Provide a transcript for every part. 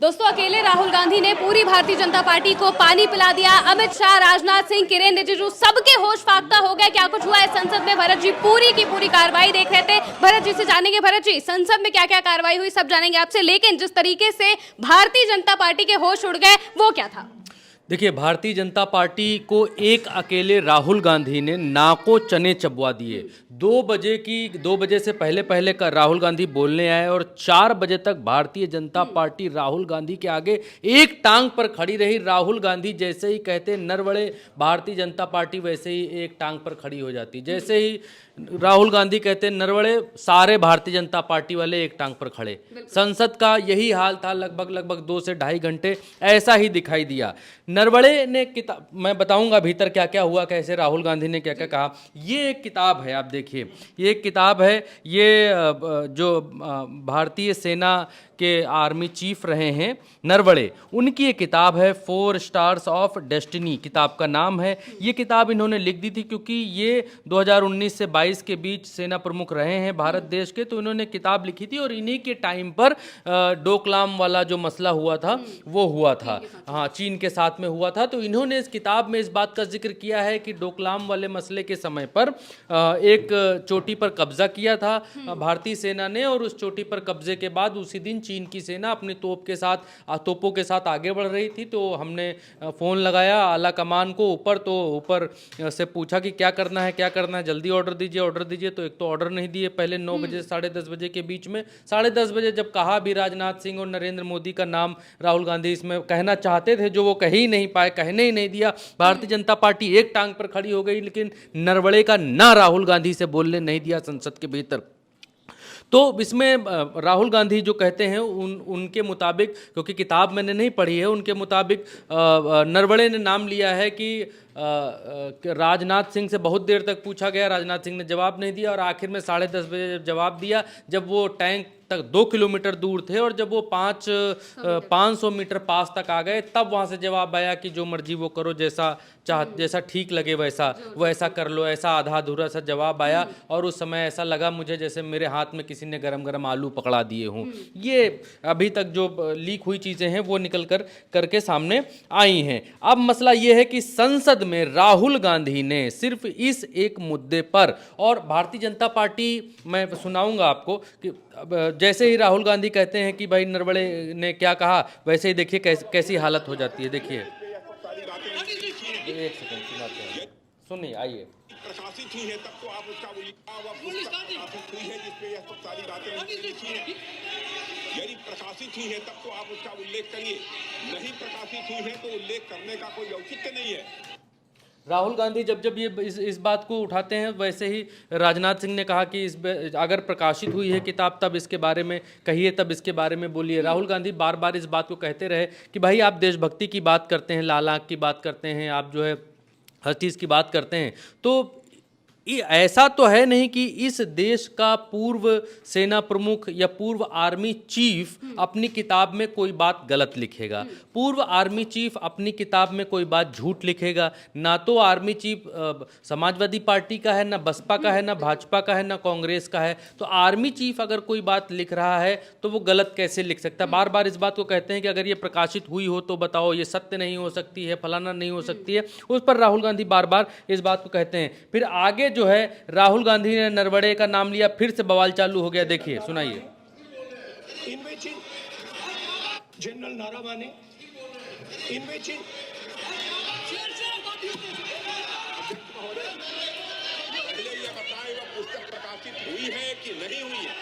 दोस्तों, अकेले राहुल गांधी ने पूरी भारतीय जनता पार्टी को पानी पिला दिया। अमित शाह, राजनाथ सिंह, किरेन रिजिजू सबके होश फाख्ता हो गए। क्या कुछ हुआ है संसद में? भरत जी पूरी की पूरी कार्रवाई देख रहे थे। भरत जी से जानेंगे, भरत जी संसद में क्या क्या कार्रवाई हुई सब जानेंगे आपसे, लेकिन जिस तरीके से भारतीय जनता पार्टी के होश उड़ गए वो क्या था? देखिए, भारतीय जनता पार्टी को एक अकेले राहुल गांधी ने नाको चने चबवा दिए। 2 बजे से पहले पहले का राहुल गांधी बोलने आए और 4 बजे तक भारतीय जनता पार्टी राहुल गांधी के आगे एक टांग पर खड़ी रही। राहुल गांधी जैसे ही कहते नरवड़े भारतीय जनता पार्टी वैसे ही एक टांग पर खड़ी हो जाती। जैसे ही राहुल गांधी कहते नरवड़े, सारे भारतीय जनता पार्टी वाले एक टांग पर खड़े। संसद का यही हाल था लगभग 2 से ढाई घंटे, ऐसा ही दिखाई दिया। नरवड़े ने किताब, मैं बताऊंगा भीतर क्या क्या हुआ, कैसे राहुल गांधी ने क्या क्या कहा। ये एक किताब है, आप देखिए, ये एक किताब है। ये जो भारतीय सेना के आर्मी चीफ रहे हैं नरवड़े, उनकी ये किताब है, 4 स्टार्स ऑफ डेस्टिनी किताब का नाम है। ये किताब इन्होंने लिख दी थी क्योंकि ये 2019 से 22 के बीच सेना प्रमुख रहे हैं भारत देश के, तो इन्होंने किताब लिखी थी। और इन्हीं के टाइम पर डोकलाम वाला जो मसला हुआ था वो हुआ था, हाँ, चीन के साथ में हुआ था। तो इन्होंने इस किताब में इस बात का जिक्र किया है कि डोकलाम वाले मसले के समय पर एक चोटी पर कब्जा किया था भारतीय सेना ने, और उस चोटी पर कब्जे के बाद उसी दिन चीन की सेना अपनी तोपों के साथ आगे बढ़ रही थी। तो हमने फ़ोन लगाया आला कमान को ऊपर, तो ऊपर से पूछा कि क्या करना है, जल्दी ऑर्डर दीजिए। तो एक तो ऑर्डर नहीं दिए पहले 9 बजे से 10:30 बजे के बीच में। 10:30 बजे जब कहा भी, राजनाथ सिंह और नरेंद्र मोदी का नाम राहुल गांधी इसमें कहना चाहते थे, जो वो कह ही नहीं पाए, कहने ही नहीं दिया। भारतीय जनता पार्टी एक टांग पर खड़ी हो गई, लेकिन नरवड़े का ना राहुल गांधी से बोलने नहीं दिया संसद के भीतर। तो इसमें राहुल गांधी जो कहते हैं उनके मुताबिक, क्योंकि किताब मैंने नहीं पढ़ी है, उनके मुताबिक नरवड़े ने नाम लिया है कि राजनाथ सिंह से बहुत देर तक पूछा गया, राजनाथ सिंह ने जवाब नहीं दिया, और आखिर में 10:30 बजे जब जवाब दिया, जब वो टैंक तक 2 किलोमीटर दूर थे और जब वो 500 मीटर पास तक आ गए, तब वहाँ से जवाब आया कि जो मर्जी वो करो, जैसा ठीक लगे वैसा कर लो। ऐसा आधा अधूरा सा जवाब आया, और उस समय ऐसा लगा मुझे जैसे मेरे हाथ में किसी ने गरम गरम आलू पकड़ा दिए हों। ये अभी तक जो लीक हुई चीज़ें हैं वो निकल करके सामने आई हैं। अब मसला ये है कि संसद में राहुल गांधी ने सिर्फ इस एक मुद्दे पर, और भारतीय जनता पार्टी, मैं सुनाऊंगा आपको कि जैसे ही राहुल गांधी कहते हैं कि भाई नरवड़े ने क्या कहा, वैसे ही देखिए कैसी हालत हो जाती है। देखिए, एक सेकंड सुनाते हैं, सुनिए, आइए। प्रशासित हुई है तब तो आप उसका प्रशासित हुई है जिसपे यह सब सारी बातें लिखी हैं। यदि प्रशासित हुई है तब तो आप उसका उल्लेख करिए, नहीं प्रकाशित हुई है तो उल्लेख करने का कोई औचित्य नहीं है। राहुल गांधी जब ये इस बात को उठाते हैं, वैसे ही राजनाथ सिंह ने कहा कि अगर प्रकाशित हुई है किताब तब इसके बारे में कहिए, तब इसके बारे में बोलिए। राहुल गांधी बार बार इस बात को कहते रहे कि भाई आप देशभक्ति की बात करते हैं, लाल आंख की बात करते हैं, आप जो है हर चीज़ की बात करते हैं, तो ऐसा तो है नहीं कि इस देश का पूर्व सेना प्रमुख या पूर्व आर्मी चीफ अपनी किताब में कोई बात गलत लिखेगा, पूर्व आर्मी चीफ अपनी किताब में कोई बात झूठ लिखेगा। ना तो आर्मी चीफ समाजवादी पार्टी का है, ना बसपा का है, ना भाजपा का है, ना कांग्रेस का है। तो आर्मी चीफ अगर कोई बात लिख रहा है तो वो गलत कैसे लिख सकता है? बार बार इस बात को कहते हैं कि अगर ये प्रकाशित हुई हो तो बताओ, ये सत्य नहीं हो सकती है, फलाना नहीं हो सकती है। उस पर राहुल गांधी बार बार इस बात को कहते हैं। फिर आगे जो है राहुल गांधी ने नरवड़े का नाम लिया, फिर से बवाल चालू हो गया। देखिए, सुनाइए। जनरल नारावाने पहले ये बताएं वो पुस्तक प्रकाशित हुई है कि नहीं हुई है?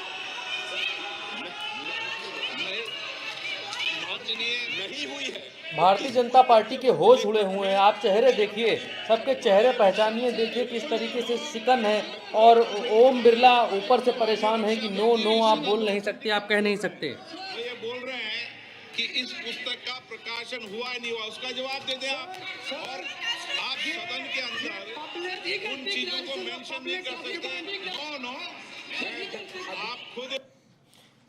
नहीं हुई है। भारतीय जनता पार्टी के होश उड़े हुए हैं। आप चेहरे देखिए, सबके चेहरे पहचानिए, देखिए किस तरीके से शिकन है। और ओम बिरला ऊपर से परेशान है कि नो आप बोल नहीं सकते, आप कह नहीं सकते। ये बोल रहे हैं कि इस पुस्तक का प्रकाशन हुआ नहीं हुआ, उसका जवाब दे दें आप। और आप सदन के अंदर उन चीजों को मेंशन नहीं कर सकते। नो आप खुद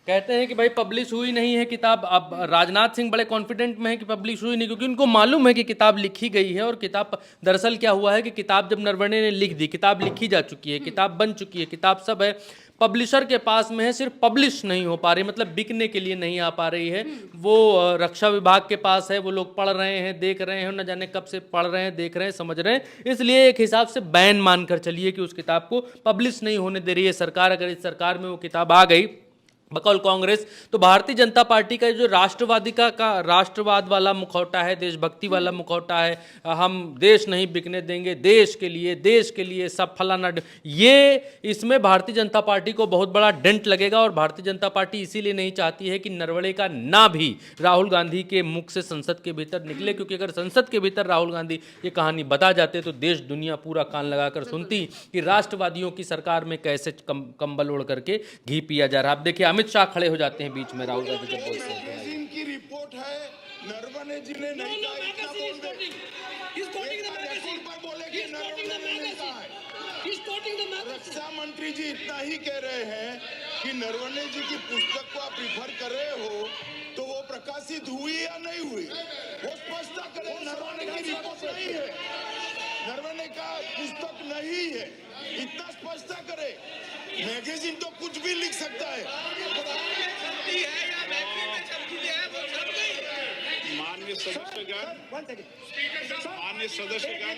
कहते हैं कि भाई पब्लिश हुई नहीं है किताब। अब राजनाथ सिंह बड़े कॉन्फिडेंट में है कि पब्लिश हुई नहीं, क्योंकि उनको मालूम है कि किताब लिखी गई है। और किताब दरअसल क्या हुआ है कि किताब जब नरवणे ने लिख दी, किताब लिखी जा चुकी है, किताब बन चुकी है, किताब सब है, पब्लिशर के पास में है, सिर्फ पब्लिश नहीं हो पा रही, मतलब बिकने के लिए नहीं आ पा रही है। वो रक्षा विभाग के पास है, वो लोग पढ़ रहे हैं, देख रहे हैं, न जाने कब से पढ़ रहे हैं, देख रहे हैं, समझ रहे हैं, इसलिए एक हिसाब से बैन मानकर चलिए कि उस किताब को पब्लिश नहीं होने दे रही है सरकार। अगर इस सरकार में वो किताब आ गई बकौल कांग्रेस, तो भारतीय जनता पार्टी का जो राष्ट्रवाद वाला मुखौटा है, देशभक्ति वाला मुखौटा है, हम देश नहीं बिकने देंगे, देश के लिए सब फलाना, ये इसमें भारतीय जनता पार्टी को बहुत बड़ा डेंट लगेगा। और भारतीय जनता पार्टी इसीलिए नहीं चाहती है कि नरवणे का ना भी राहुल गांधी के मुख से संसद के भीतर निकले, क्योंकि अगर संसद के भीतर राहुल गांधी ये कहानी बता जाते तो देश दुनिया पूरा कान लगाकर सुनती कि राष्ट्रवादियों की सरकार में कैसे कंबल ओढ़ करके घी पिया जा रहा है। आप देखिए अमित शाह खड़े हो जाते हैं बीच में राहुल गांधी जब बोलते हैं। मैगजीन की रिपोर्ट है, नरवणे जी ने नहीं कहा, इतना बोल दे। रिकॉर्ड पर बोले कि नरवणे ने नहीं कहा है। रक्षा मंत्री जी इतना ही कह रहे हैं कि नरवणे जी की पुस्तक को आप रिफर कर रहे हो तो वो प्रकाशित हुई या नहीं हुई, वो स्पष्ट करें। नरवणे की रिपोर्ट नहीं है, नरवणे का पुस्तक नहीं है, इतना स्पष्ट करे। मैगजीन तो कुछ भी लिख सकता है। माननीय सदस्यगण,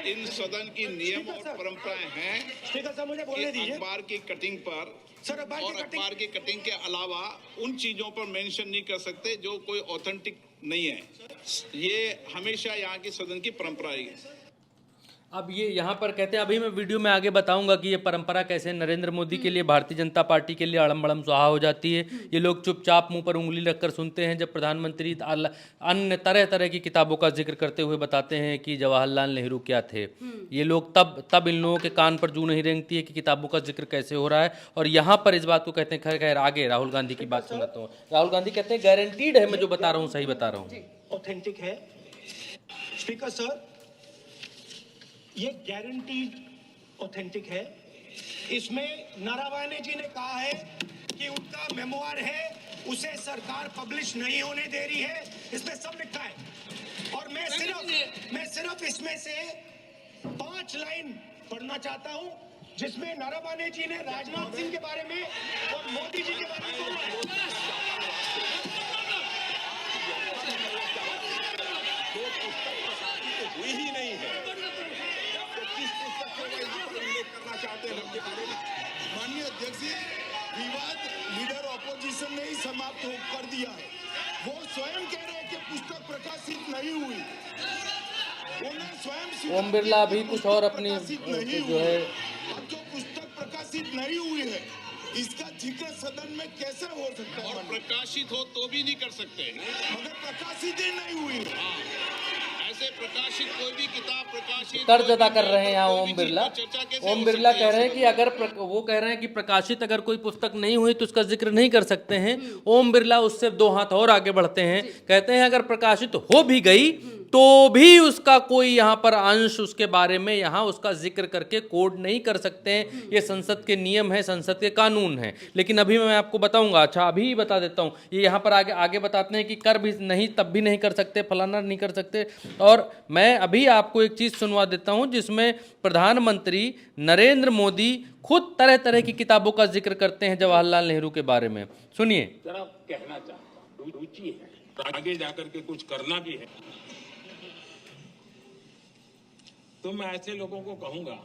इन सदन की नियम और परंपराएं हैं कि अखबार की कटिंग पर और अखबार की कटिंग के अलावा उन चीजों पर मेंशन नहीं कर सकते जो कोई ऑथेंटिक नहीं है। ये हमेशा यहाँ की सदन की परंपरा है। अब ये यहाँ पर कहते हैं, अभी मैं वीडियो में आगे बताऊंगा कि ये परंपरा कैसे नरेंद्र मोदी के लिए, भारतीय जनता पार्टी के लिए अड़म बड़म सुहा हो जाती है। ये लोग चुपचाप मुंह पर उंगली रखकर सुनते हैं जब प्रधानमंत्री अन्य तरह तरह की किताबों का जिक्र करते हुए बताते हैं कि जवाहरलाल नेहरू क्या थे। ये लोग तब इन लोगों के कान पर जू नहीं रेंगती है कि किताबों का जिक्र कैसे हो रहा है। और यहाँ पर इस बात को कहते हैं, खैर आगे राहुल गांधी की बात सुनाता हूँ। राहुल गांधी कहते हैं गारंटीड है, मैं जो बता रहा हूँ सही बता रहा हूँ, ऑथेंटिक है। स्पीकर सर, ये गारंटीड ऑथेंटिक है। इसमें नारावाने जी ने कहा है कि उनका मेमोआर है, उसे सरकार पब्लिश नहीं होने दे रही है, इसमें सब लिखा है। और मैं सिर्फ इसमें से 5 लाइन पढ़ना चाहता हूं जिसमें नारावाने जी ने राजनाथ सिंह के बारे में और मोदी जी के बारे में हुई ही नहीं है, किस पुस्तक को उल्लेख करना चाहते हैं? माननीय अध्यक्ष जी, विवाद लीडर ऑपोजिशन ने ही समाप्त कर दिया है। वो स्वयं कह रहे हैं कि पुस्तक प्रकाशित नहीं हुई, उन्हें स्वयं ओम बिरला अभी कुछ और अपनी जो है, अब जो पुस्तक प्रकाशित नहीं हुई है इसका जिक्र सदन में कैसे हो सकता है? और प्रकाशित हो तो भी नहीं कर सकते, मगर प्रकाशित ही नहीं हुई। ऐसे प्रकाशित कोई भी किताब प्रकाशित तर्ज अदा कर रहे हैं यहाँ ओम बिरला। ओम बिरला कह रहे हैं कि अगर वो कह रहे हैं कि प्रकाशित अगर कोई पुस्तक नहीं हुई तो उसका जिक्र नहीं कर सकते हैं। ओम बिरला उससे 2 हाथ और आगे बढ़ते हैं, कहते हैं अगर प्रकाशित हो भी गई तो भी उसका कोई यहाँ पर अंश उसके बारे में यहाँ उसका जिक्र करके कोड नहीं कर सकते हैं। ये संसद के नियम है, संसद के कानून है। लेकिन अभी मैं आपको बताऊंगा, अच्छा अभी बता देता हूँ, ये यहाँ पर आगे बताते हैं कि कर भी नहीं, तब भी नहीं कर सकते, फलाना नहीं कर सकते। और मैं अभी आपको एक चीज़ सुनवा देता हूँ जिसमें प्रधानमंत्री नरेंद्र मोदी खुद तरह तरह की किताबों का जिक्र करते हैं जवाहरलाल नेहरू के बारे में। सुनिए। जरा कहना चाहता हूं, रुचि है, आगे जाकर के कुछ करना भी है, तो मैं ऐसे लोगों को कहूंगा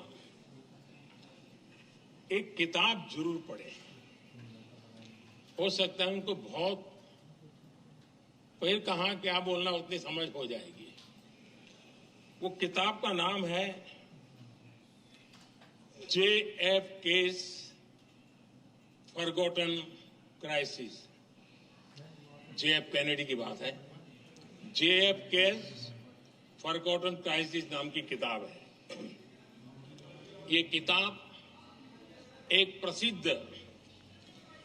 एक किताब जरूर पढ़े। हो सकता है उनको बहुत फिर कहाँ क्या बोलना उतनी समझ हो जाएगी। वो किताब का नाम है JF case forgotten crisis. JF Kennedy की बात है। JF केस फॉरगॉटन क्राइसिस नाम की किताब है। ये किताब एक प्रसिद्ध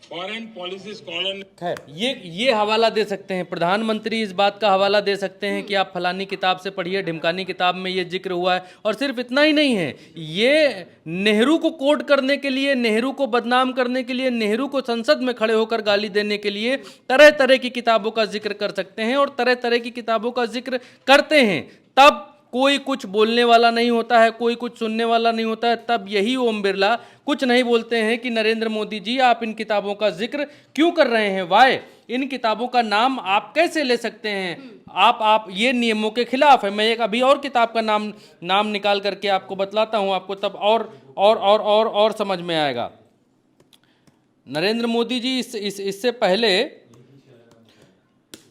फॉरेन पॉलिसी स्कॉलर, खैर ये हवाला दे सकते हैं, प्रधानमंत्री इस बात का हवाला दे सकते हैं कि आप फलानी किताब से पढ़िए, ढिमकानी किताब में ये जिक्र हुआ है। और सिर्फ इतना ही नहीं है, ये नेहरू को कोट करने के लिए, नेहरू को बदनाम करने के लिए, नेहरू को संसद में खड़े होकर गाली देने के लिए तरह तरह की किताबों का जिक्र कर सकते हैं और तरह तरह की किताबों का जिक्र करते हैं। तब कोई कुछ बोलने वाला नहीं होता है, कोई कुछ सुनने वाला नहीं होता है, तब यही ओम बिरला कुछ नहीं बोलते हैं कि नरेंद्र मोदी जी आप इन किताबों का जिक्र क्यों कर रहे हैं, वाय इन किताबों का नाम आप कैसे ले सकते हैं, आप ये नियमों के खिलाफ है। मैं एक अभी और किताब का नाम निकाल करके आपको बतलाता हूं, आपको तब और समझ में आएगा। नरेंद्र मोदी जी इससे पहले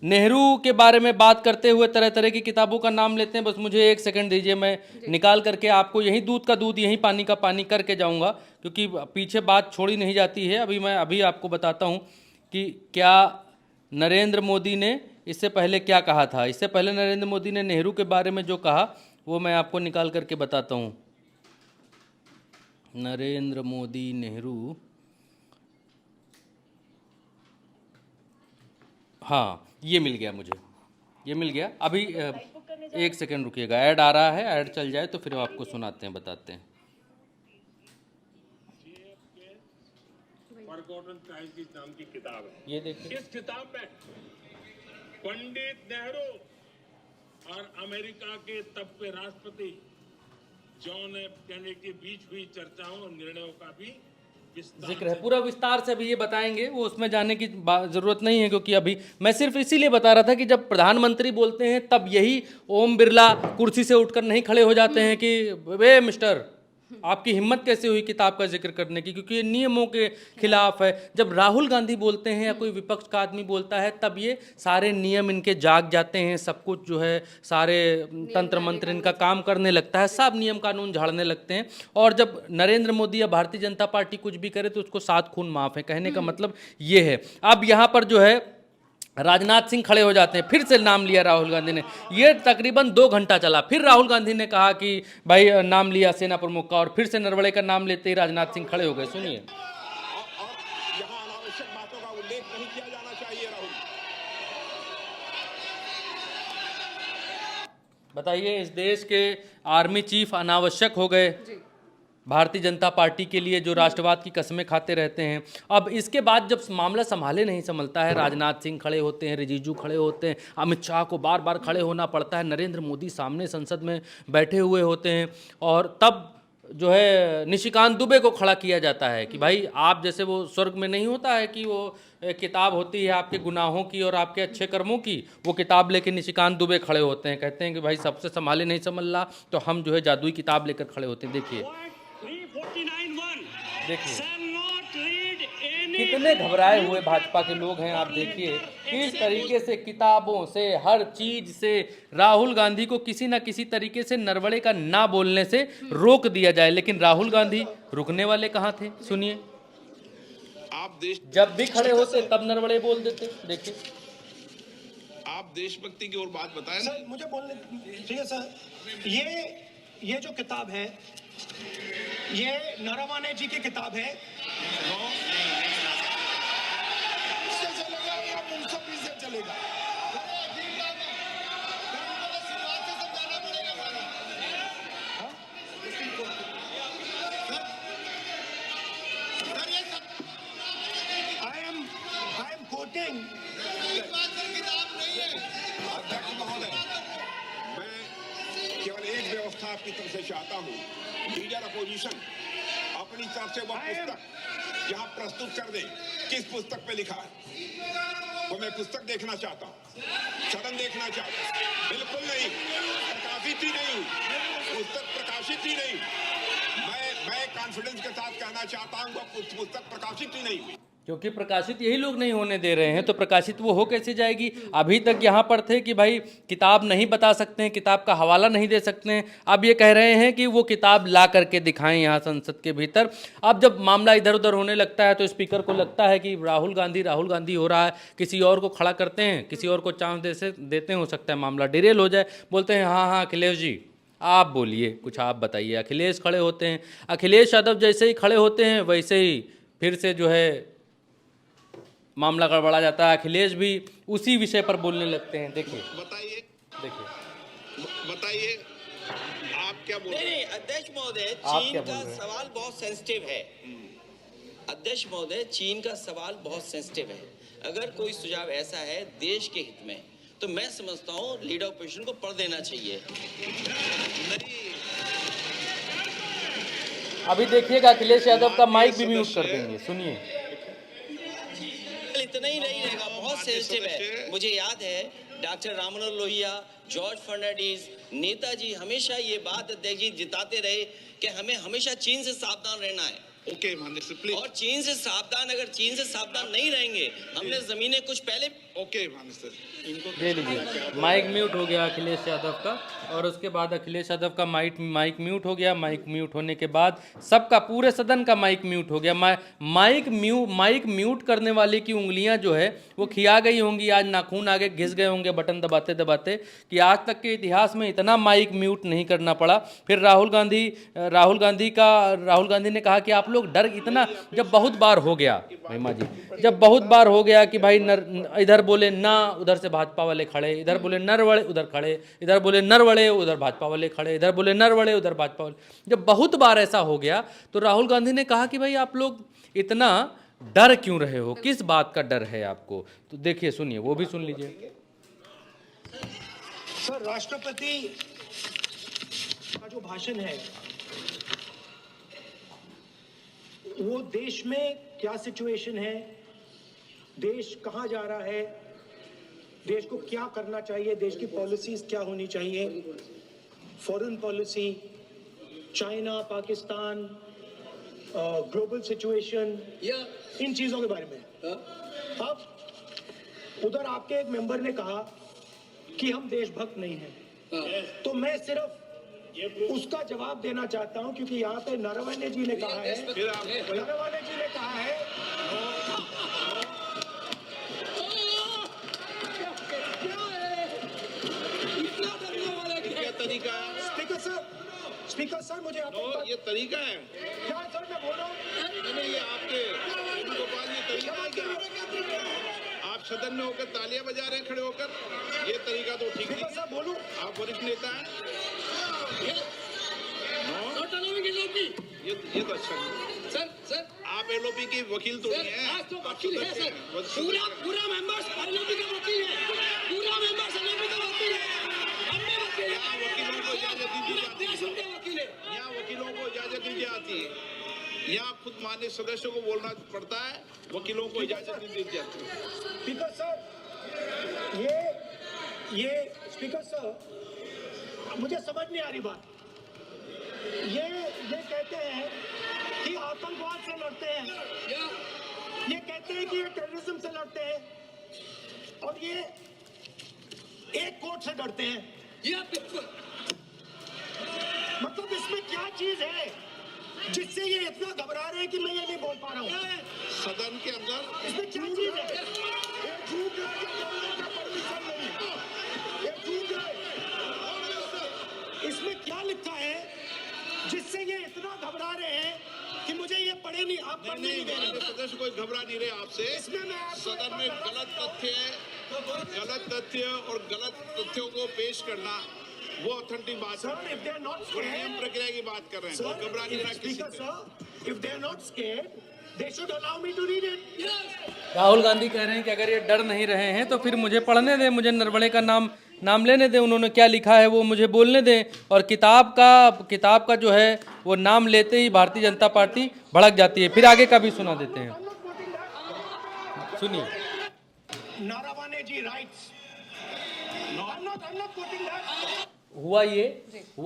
नेहरू के बारे में बात करते हुए तरह तरह की किताबों का नाम लेते हैं। बस मुझे एक सेकंड दीजिए, मैं निकाल करके आपको यहीं दूध का दूध यहीं पानी का पानी करके जाऊंगा, क्योंकि पीछे बात छोड़ी नहीं जाती है। अभी आपको बताता हूं कि क्या नरेंद्र मोदी ने इससे पहले क्या कहा था। इससे पहले नरेंद्र मोदी ने नेहरू के बारे में जो कहा वो मैं आपको निकाल करके बताता हूँ। नरेंद्र मोदी नेहरू, हाँ ये मिल गया मुझे, ये मिल गया। अभी एक सेकंड रुकिएगा, ऐड आ रहा है, ऐड चल जाए तो फिर आपको सुनाते हैं, बताते हैं। फॉरगॉटन क्राइसिस नाम की किताब है। ये देखिए, इस किताब में पंडित नेहरू और अमेरिका के तब के राष्ट्रपति जॉन एफ कैनेडी के बीच हुई चर्चाओं और निर्णयों का भी जिक्र है। पूरा विस्तार से अभी ये बताएंगे, वो उसमें जाने की जरूरत नहीं है, क्योंकि अभी मैं सिर्फ इसीलिए बता रहा था कि जब प्रधानमंत्री बोलते हैं तब यही ओम बिरला कुर्सी से उठकर नहीं खड़े हो जाते हैं कि वे मिस्टर आपकी हिम्मत कैसे हुई किताब का जिक्र करने की, क्योंकि ये नियमों के खिलाफ है। जब राहुल गांधी बोलते हैं या कोई विपक्ष का आदमी बोलता है तब ये सारे नियम इनके जाग जाते हैं, सब कुछ जो है सारे तंत्र मंत्र इनका काम करने लगता है, सब नियम कानून झाड़ने लगते हैं। और जब नरेंद्र मोदी या भारतीय जनता पार्टी कुछ भी करे तो उसको 7 खून माफ है, कहने का मतलब ये है। अब यहाँ पर जो है राजनाथ सिंह खड़े हो जाते हैं, फिर से नाम लिया राहुल गांधी ने। ये तकरीबन 2 घंटा चला, फिर राहुल गांधी ने कहा कि भाई नाम लिया सेना प्रमुख का, और फिर से नरवणे का नाम लेते ही राजनाथ सिंह खड़े हो गए। सुनिए, यहाँ अनावश्यक बातों का उल्लेख नहीं किया जाना चाहिए। राहुल, बताइए, इस देश के आर्मी चीफ अनावश्यक हो गए भारतीय जनता पार्टी के लिए, जो राष्ट्रवाद की कस्में खाते रहते हैं। अब इसके बाद जब मामला संभाले नहीं संभलता है, राजनाथ सिंह खड़े होते हैं, रिजिजू खड़े होते हैं, अमित शाह को बार बार खड़े होना पड़ता है, नरेंद्र मोदी सामने संसद में बैठे हुए होते हैं, और तब जो है निशिकांत दुबे को खड़ा किया जाता है कि भाई आप जैसे, वो स्वर्ग में नहीं होता है कि वो किताब होती है आपके गुनाहों की और आपके अच्छे कर्मों की, वो किताब लेके निशिकांत दुबे खड़े होते हैं, कहते हैं कि भाई सबसे संभाले नहीं संभल रहा तो हम जो है जादुई किताब लेकर खड़े होते हैं। देखिए कितने घबराए हुए भाजपा के लोग हैं। आप देखिए किस तरीके से किताबों से, हर चीज से राहुल गांधी को किसी ना किसी तरीके से नरवणे का ना बोलने से रोक दिया जाए, लेकिन राहुल गांधी रुकने वाले कहाँ थे। सुनिए, आप देश, जब भी खड़े होते तब नरवणे बोल देते। देखिए, आप देशभक्ति की ओर बात बताएं ना। सर मुझे बोलने, ठीक है सर, ये जो किताब है ये नरवणे जी की किताब है। इससे चलेगा या मुंसफी से चलेगा? I am quoting। अध्यक्ष महोदय, मैं केवल एक व्यवस्था आपकी तरफ से चाहता हूँ, लीडर अपोजिशन अपनी तरफ से वह पुस्तक यहाँ प्रस्तुत कर दे। किस पुस्तक पे लिखा है वो मैं पुस्तक देखना चाहता हूँ, सदन देखना चाहता हूँ। बिल्कुल नहीं, प्रकाशित ही नहीं हुई पुस्तक, प्रकाशित ही नहीं। मैं कॉन्फिडेंस के साथ कहना चाहता हूँ वो पुस्तक प्रकाशित ही नहीं हुई, क्योंकि प्रकाशित यही लोग नहीं होने दे रहे हैं, तो प्रकाशित वो हो कैसे जाएगी। अभी तक यहाँ पर थे कि भाई किताब नहीं बता सकते हैं, किताब का हवाला नहीं दे सकते हैं, अब ये कह रहे हैं कि वो किताब ला करके दिखाएं यहाँ संसद के भीतर। अब जब मामला इधर उधर होने लगता है तो स्पीकर को लगता है कि राहुल गांधी हो रहा है, किसी और को खड़ा करते हैं, किसी और को चांस देते हैं, हो सकता है मामला डिरेल हो जाए। बोलते हैं हाँ अखिलेश जी आप बोलिए, कुछ आप बताइए। अखिलेश खड़े होते हैं, अखिलेश यादव जैसे ही खड़े होते हैं वैसे ही फिर से जो है मामला गड़बड़ा जाता है, अखिलेश भी उसी विषय पर बोलने लगते हैं। देखिए बताइए आप क्या बोल रहे हैं? नहीं, अध्यक्ष महोदय, आप चीन क्या बोल का रहे हैं? सवाल बहुत सेंसिटिव है। अध्यक्ष महोदय, चीन का सवाल बहुत सेंसिटिव है। अगर कोई सुझाव ऐसा है देश के हित में तो मैं समझता हूँ लीडर ऑपोजिशन को पढ़ देना चाहिए। अभी देखिएगा अखिलेश यादव का माइक भी म्यूट कर देंगे, सुनिए। इतना ही नहीं रहेगा, बहुत सेंसिटिव है। मुझे याद है डॉक्टर राममनोहर लोहिया, जॉर्ज फर्नांडिस, नेताजी हमेशा ये बात अध्यक्ष जी जिताते रहे कि हमें हमेशा चीन से सावधान रहना है। ओके माननीय प्लीज। और चीन से सावधान, अगर चीन से सावधान नहीं रहेंगे, हमने जमीनें कुछ पहले। ओके माननीय इनको ले लीजिए, माइक म्यूट हो गया अखिलेश यादव का, और उसके बाद अखिलेश यादव का माइक म्यूट हो गया। माइक म्यूट होने के बाद सबका, पूरे सदन का माइक म्यूट हो गया। माइक म्यूट करने वाले की उंगलियां जो है वो खिया गई होंगी, आज नाखून आगे घिस गए होंगे बटन दबाते दबाते, कि आज तक के इतिहास में इतना माइक म्यूट नहीं करना पड़ा। फिर राहुल गांधी ने कहा कि आप लोग डर इतना, जब बहुत बार हो गया महिमा जी, जब बहुत बार हो गया कि भाई इधर बोले ना, उधर से भाजपा वाले खड़े, इधर बोले नरवड़े उधर खड़े, इधर बोले नरवड़े उधर भाजपा वाले खड़े, इधर बोले नरवड़े उधर भाजपा वाले, जब बहुत बार ऐसा हो गया तो राहुल गांधी ने कहा कि भाई आप लोग इतना डर क्यों रहे हो, किस बात का डर है आपको? तो देखिए, सुनिए, वो भी सुन लीजिए। सर, राष्ट्रपति का जो भाषण है वो देश में क्या सिचुएशन है, देश कहां जा रहा है, देश को क्या करना चाहिए, देश की पॉलिसीज क्या होनी चाहिए, foreign policy, China, Pakistan, global situation, इन चीजों के बारे में। अब उधर आपके एक मेंबर ने कहा कि हम देशभक्त नहीं हैं, तो मैं सिर्फ उसका जवाब देना चाहता हूं, क्योंकि यहाँ पे नरवणे जी ने कहा है, नरवणे जी ने कहा है क्या तरीका है? स्पीकर सर मुझे ये तरीका है क्या सर, मैं बोल रहा हूँ, नहीं, ये आपके गोपाल, ये तरीका है क्या? आप सदन में होकर तालियां बजा रहे हैं खड़े होकर, ये तरीका तो ठीक नहीं है। बोलूं, आप वरिष्ठ नेता हैं, ये तो अच्छा नहीं। सर आप एलओपी की वकील तो नहीं है, आज तो वकील है सर, पूरा मेंबर्स एलओपी का वकील है, पूरा मेंबर्स एलओपी का वकील है, हमने वकील है, यहाँ वकीलों को इजाजत दी जाती देश उनके वकील है, है, यहाँ वकीलों को इजाजत दी जाती है, यहाँ खुद माननीय सदस्यों को बोलना पड़ता है, वकीलों को इजाजत नहीं दी जाती है। स्पीकर सर, ये स्पीकर सर, मुझे समझ नहीं आ रही बात। ये कहते हैं कि आतंकवाद से लड़ते हैं, ये कहते हैं कि ये टेररिज्म से लड़ते हैं, और ये एक कोर्ट से डरते हैं। मतलब इसमें क्या चीज है जिससे ये इतना घबरा रहे हैं कि मैं ये नहीं बोल पा रहा हूँ? सदन के अंदर इसमें क्या चीज है? ये झूठ है कि बोलने का परमिशन नहीं, ये झूठ है। इसमें क्या लिखा है जिससे ये इतना घबरा रहे हैं कि मुझे ये पढ़े नहीं, आप पढ़ने नहीं दे रहे। सदस्य कोई घबरा नहीं रहे आपसे। इसमें मैं आपको सदन में गलत तथ्य और गलत तथ्यों को पेश करना वो ऑथेंटिक बात है। Sir, if they are not वो नियम scared, प्रक्रिया की बात कर रहे हैं, कोई घबरा नहीं रहा किसी Speaker से। sir, if they are not scared, they should allow me to read it. Rahul Gandhi कह रहे हैं कि अगर ये डर नहीं रहे हैं तो फिर मुझे पढ़ने दें, मुझे नरवणे का नाम लेने दें, उन्होंने क्या लिखा है वो मुझे बोलने दें। और किताब का जो है वो नाम लेते ही भारतीय जनता पार्टी भड़क जाती है। फिर आगे का भी सुना देते हैं, सुनिए। नारावाने जी writes. I'm not quoting that. हुआ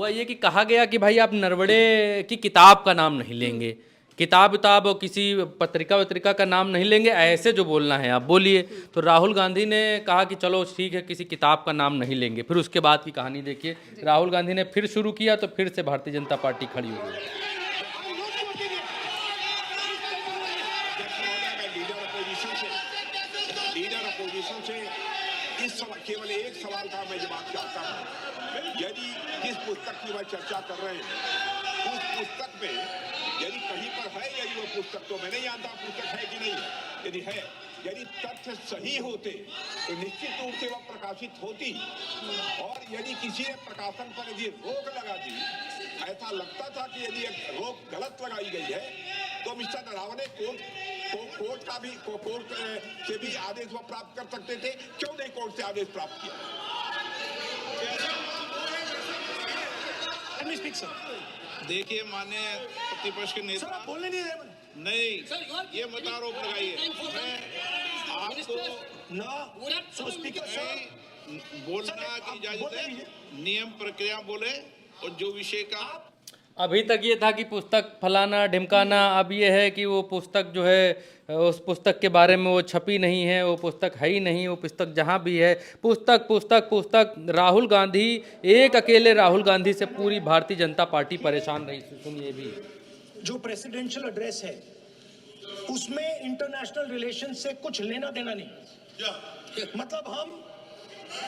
ये कि कहा गया कि भाई आप नरवणे की किताब का नाम नहीं लेंगे, किताब और किसी पत्रिका का नाम नहीं लेंगे, ऐसे जो बोलना है आप बोलिए। तो राहुल गांधी ने कहा कि चलो ठीक है, किसी किताब का नाम नहीं लेंगे। फिर उसके बाद की कहानी देखिए, राहुल गांधी ने फिर शुरू किया तो फिर से भारतीय जनता पार्टी खड़ी हो गई। लीडर अपोजिशन से इस केवल एक सवाल का मैं जवाब चाहता हूँ। यदि जिस पुस्तक की वह चर्चा कर रहे हैं उस पुस्तक में यदि कहीं पर है, यदि वो पुस्तक, तो मैं नहीं जानता पुस्तक है कि नहीं, यदि है, यदि तथ्य सही होते तो निश्चित रूप से वह प्रकाशित होती। और यदि किसी ने प्रकाशन पर यदि रोक लगा दी, ऐसा लगता था कि यदि एक रोक गलत लगाई गई है, तो मिस्टर नरवणे कोर्ट कोर्ट का भी कोर्ट से भी आदेश वो प्राप्त कर सकते थे, क्यों नहीं कोर्ट से आदेश प्राप्त किया? Let me speak, sir. देखिए माननीय प्रतिपक्ष के सर नेता, आप बोलने नहीं रहे। नहीं ये मत आरोप लगाइए। मैं आपको ना सो स्पीकर सर नहीं बोलना की आप इजाजत बोलने है, दीजिए। नियम प्रक्रिया बोले और जो विषय का अभी तक ये था कि पुस्तक फलाना ढिमकाना, अब ये है कि वो पुस्तक जो है उस पुस्तक के बारे में वो छपी नहीं है, वो पुस्तक है ही नहीं, वो पुस्तक जहाँ भी है पुस्तक पुस्तक पुस्तक। राहुल गांधी, एक अकेले राहुल गांधी से पूरी भारतीय जनता पार्टी परेशान रही। सुनिए भी, जो प्रेसिडेंशियल एड्रेस है उसमें इंटरनेशनल रिलेशन से कुछ लेना देना नहीं। मतलब हम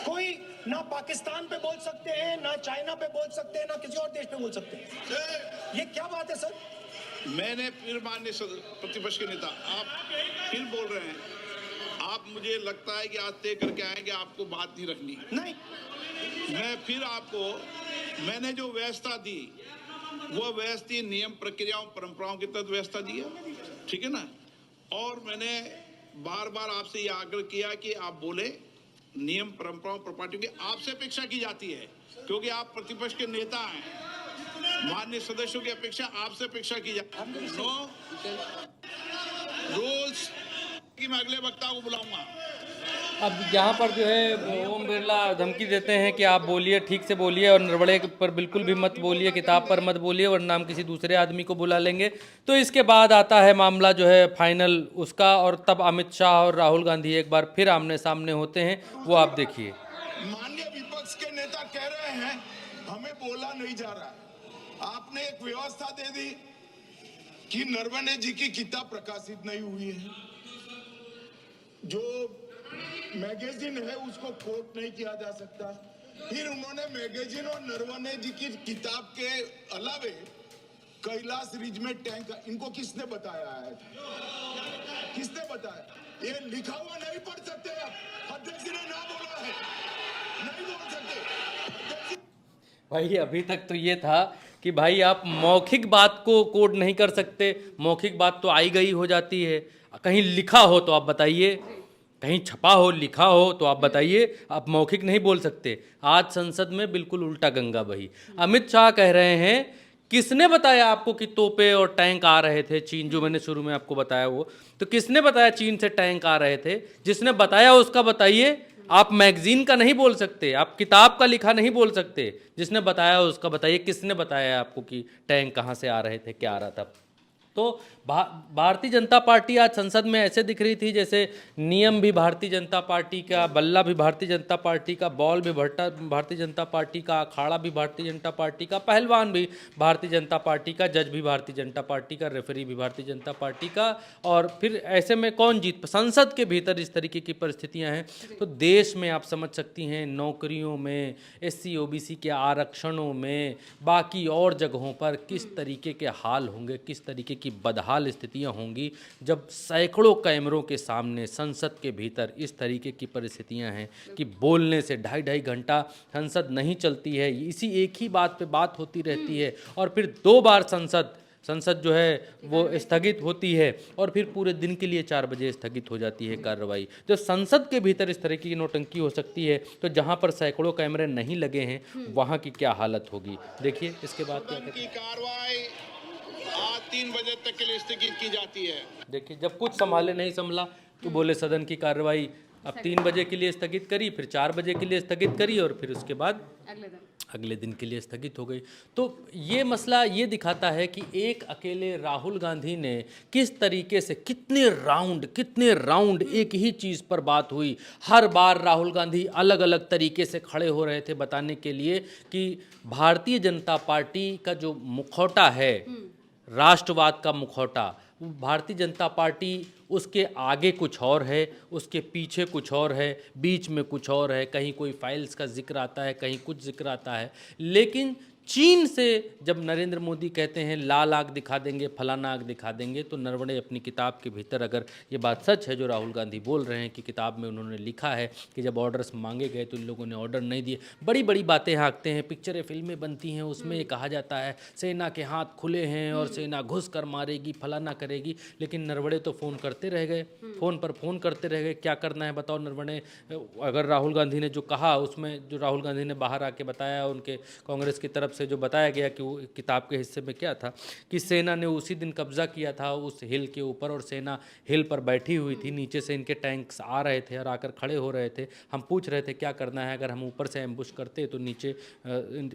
कोई ना पाकिस्तान पे बोल सकते हैं, ना चाइना पे बोल सकते हैं, ना किसी और देश पे बोल सकते हैं। ये क्या बात है सर? मैंने फिर माननीय प्रतिपक्ष के नेता, आप फिर बोल रहे हैं, आप मुझे लगता है कि आज तय करके आएंगे आपको बात नहीं रखनी। नहीं, मैं फिर आपको, मैंने जो व्यवस्था दी वो व्यवस्था नियम प्रक्रियाओं परंपराओं के तहत व्यवस्था दी है, ठीक है ना। और मैंने बार बार आपसे ये आग्रह किया कि आप बोले, नियम परंपराओं प्रॉपर्टियों की आपसे अपेक्षा की जाती है, क्योंकि आप प्रतिपक्ष के नेता हैं। माननीय सदस्यों की अपेक्षा आपसे अपेक्षा की जाती है। नो रूल्स कि मैं अगले वक्ता को बुलाऊंगा। अब यहाँ पर जो है ओम बिरला धमकी देते हैं कि आप बोलिए, ठीक से बोलिए और नरवड़े पर बिल्कुल भी मत बोलिए, किताब पर मत बोलिए, वरना हम किसी दूसरे आदमी को बुला लेंगे। तो इसके बाद आता है मामला जो है फाइनल उसका, और तब अमित शाह और राहुल गांधी एक बार फिर आमने सामने होते हैं, वो आप देखिए। माननीय विपक्ष के नेता कह रहे हैं हमें बोला नहीं जा रहा है। आपने एक व्यवस्था दे दी कि नरवणे जी की किताब प्रकाशित नहीं हुई है, जो मैगजीन है उसको कोट नहीं किया जा सकता। फिर उन्होंने मैगजीन और नरवणे जी की किताब के अलावे कैलाश रिज में टैंक, इनको किसने बताया है? किसने बताया? ये लिखा हुआ नहीं पढ़ सकते आप। अध्यक्ष जी ने ना बोला है, नहीं बोल सकते। भाई अभी तक तो ये था कि भाई आप मौखिक बात को कोड नहीं कर सकते, मौखिक बात तो आई गई हो जाती है। कहीं लिखा हो तो आप बताइए, कहीं छपा हो, लिखा हो तो आप बताइए, आप मौखिक नहीं बोल सकते। आज संसद में बिल्कुल उल्टा गंगा बही। अमित शाह कह रहे हैं किसने बताया आपको कि तोपे और टैंक आ रहे थे चीन, जो मैंने शुरू में आपको बताया वो, तो किसने बताया चीन से टैंक आ रहे थे? जिसने बताया उसका बताइए। आप मैगजीन का नहीं बोल सकते, आप किताब का लिखा नहीं बोल सकते, जिसने बताया उसका बताइए। किसने बताया आपको कि टैंक कहाँ से आ रहे थे, क्या आ रहा था? तो भारतीय जनता पार्टी आज संसद में ऐसे दिख रही थी जैसे नियम भी भारतीय जनता पार्टी का, बल्ला भी भारतीय जनता पार्टी का, बॉल भी भारतीय जनता पार्टी का, अखाड़ा भी भारतीय जनता पार्टी का, पहलवान भी भारतीय जनता पार्टी का, जज भी भारतीय जनता पार्टी का, रेफरी भी भारतीय जनता पार्टी का। और फिर ऐसे में कौन जीत? संसद के भीतर इस तरीके की परिस्थितियां हैं तो देश में आप समझ सकती हैं, नौकरियों में, SC OBC के आरक्षणों में, बाकी और जगहों पर किस तरीके के हाल होंगे, किस तरीके की बदहाल स्थितियां होंगी जब सैकड़ों कैमरों के सामने संसद के भीतर इस तरीके की परिस्थितियां हैं कि बोलने से 2.5 घंटा संसद नहीं चलती है, इसी एक ही बात पे बात होती रहती है, और फिर 2 बार संसद जो है वो स्थगित होती है, और फिर पूरे दिन के लिए 4 बजे स्थगित हो जाती है कार्रवाई। जब संसद के भीतर इस तरह की नौटंकी हो सकती है तो जहां पर सैकड़ों कैमरे नहीं लगे हैं वहां की क्या हालत होगी, देखिए इसके बाद क्या की कार्रवाई आज 3 बजे तक के लिए स्थगित की जाती है। देखिए जब कुछ संभाले नहीं संभला तो बोले सदन की कार्रवाई अब 3 बजे के लिए स्थगित करी, फिर 4 बजे के लिए स्थगित करी, और फिर उसके बाद अगले दिन के लिए स्थगित हो गई। तो ये मसला ये दिखाता है कि एक अकेले राहुल गांधी ने किस तरीके से कितने राउंड एक ही चीज़ पर बात हुई। हर बार राहुल गांधी अलग अलग तरीके से खड़े हो रहे थे बताने के लिए कि भारतीय जनता पार्टी का जो मुखौटा है, राष्ट्रवाद का मुखौटा, भारतीय जनता पार्टी उसके आगे कुछ और है, उसके पीछे कुछ और है, बीच में कुछ और है, कहीं कोई फाइल्स का जिक्र आता है, कहीं कुछ जिक्र आता है। लेकिन चीन से जब नरेंद्र मोदी कहते हैं लाल आग दिखा देंगे, फलाना आग दिखा देंगे, तो नरवणे अपनी किताब के भीतर, अगर ये बात सच है जो राहुल गांधी बोल रहे हैं कि किताब में उन्होंने लिखा है कि जब ऑर्डर्स मांगे गए तो इन लोगों ने ऑर्डर नहीं दिए, बड़ी बड़ी बातें हाँकते हैं, पिक्चरें फिल्में बनती हैं, उसमें ये कहा जाता है सेना के हाथ खुले हैं और सेना घुस कर मारेगी, फलाना करेगी। लेकिन नरवणे तो फ़ोन करते रह गए, फ़ोन पर फ़ोन करते रह गए। क्या करना है बताओ नरवणे? अगर राहुल गांधी ने जो कहा, उसमें जो राहुल गांधी ने बाहर आके बताया, उनके कांग्रेस की तरफ से जो बताया गया कि वो किताब के हिस्से में क्या था कि सेना ने उसी दिन कब्जा किया था उस हिल के ऊपर, और सेना हिल पर बैठी हुई थी, नीचे से इनके टैंक्स आ रहे थे और आकर खड़े हो रहे थे। हम पूछ रहे थे क्या करना है, अगर हम ऊपर से एम्बुश करते तो नीचे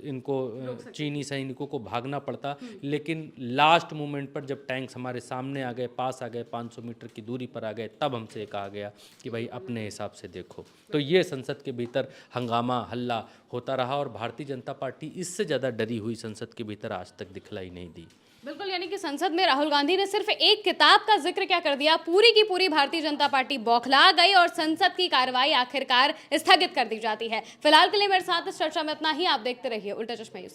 इनको चीनी सैनिकों को भागना पड़ता। लेकिन लास्ट मोमेंट पर जब टैंक्स हमारे सामने आ गए, पास आ गए, 500 मीटर की दूरी पर आ गए, तब हमसे कहा गया कि भाई अपने हिसाब से देखो। तो ये संसद के भीतर हंगामा हल्ला होता रहा और भारतीय जनता पार्टी इससे ज़्यादा डरी हुई संसद के भीतर आज तक दिखलाई नहीं दी। बिल्कुल, यानी कि संसद में राहुल गांधी ने सिर्फ एक किताब का जिक्र क्या कर दिया, पूरी की पूरी भारतीय जनता पार्टी बौखला गई और संसद की कार्रवाई आखिरकार स्थगित कर दी जाती है। फिलहाल के लिए मेरे साथ इस चर्चा में इतना ही। आप देखते रहिए उल्टा चश्मा यूसी।